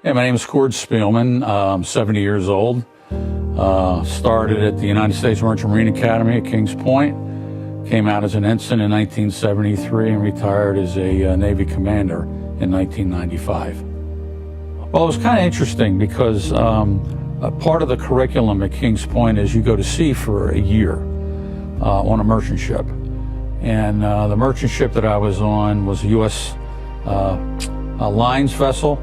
Hey, my name is Cord Spielman. I'm 70 years old. Started at the United States Merchant Marine Academy at Kings Point. Came out as an ensign in 1973 and retired as a Navy commander in 1995. Well, it was kind of interesting because a part of the curriculum at Kings Point is you go to sea for a year on a merchant ship. And the merchant ship that I was on was a U.S. Lines vessel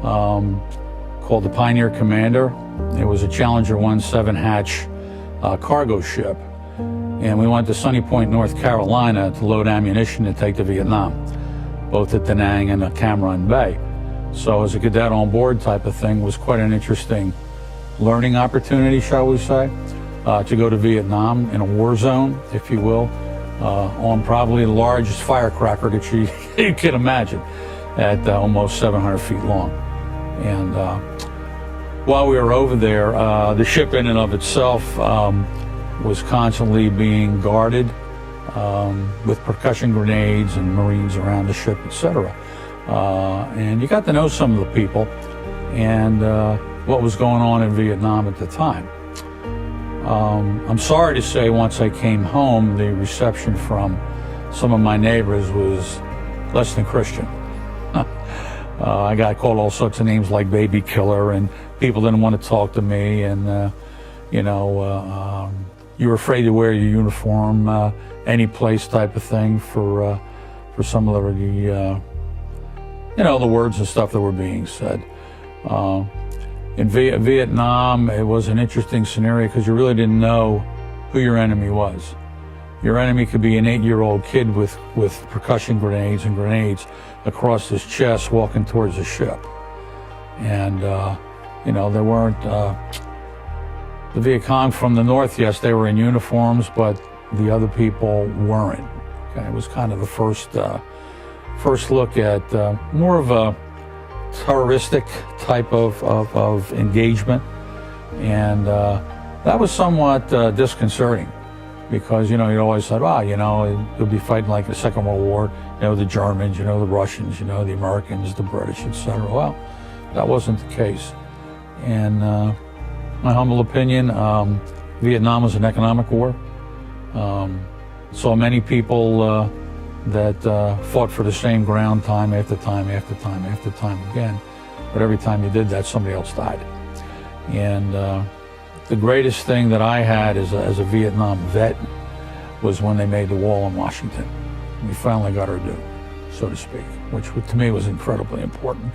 called the Pioneer Commander. It was a Challenger 1 hatch cargo ship. And we went to Sunny Point, North Carolina to load ammunition to take to Vietnam, both at Da Nang and Cam Ranh Bay. So as a cadet on board type of thing was quite an interesting learning opportunity, shall we say, to go to Vietnam in a war zone, if you will, on probably the largest firecracker that you can imagine at almost 700 feet long. And while we were over there, the ship in and of itself was constantly being guarded with percussion grenades and Marines around the ship, etc. And you got to know some of the people and what was going on in Vietnam at the time. I'm sorry to say, once I came home, the reception from some of my neighbors was less than Christian. I got called all sorts of names like baby killer, and people didn't want to talk to me, and you were afraid to wear your uniform any place type of thing for some of the the words and stuff that were being said. In Vietnam, it was an interesting scenario because you really didn't know who your enemy was. Your enemy could be an 8-year-old kid with percussion grenades and grenades across his chest walking towards the ship. And, there weren't, the Viet Cong from the north, yes, they were in uniforms, but the other people weren't. Okay? It was kind of the first look at more of a terroristic type of engagement. And that was somewhat disconcerting. Because, you always said, you'll be fighting like the Second World War, the Germans, the Russians, the Americans, the British, etc. Well, that wasn't the case. And my humble opinion, Vietnam was an economic war. Saw many people that fought for the same ground time after time after time after time again. But every time you did that, somebody else died. And the greatest thing that I had as a Vietnam vet was when they made the wall in Washington. We finally got our due, so to speak, which to me was incredibly important.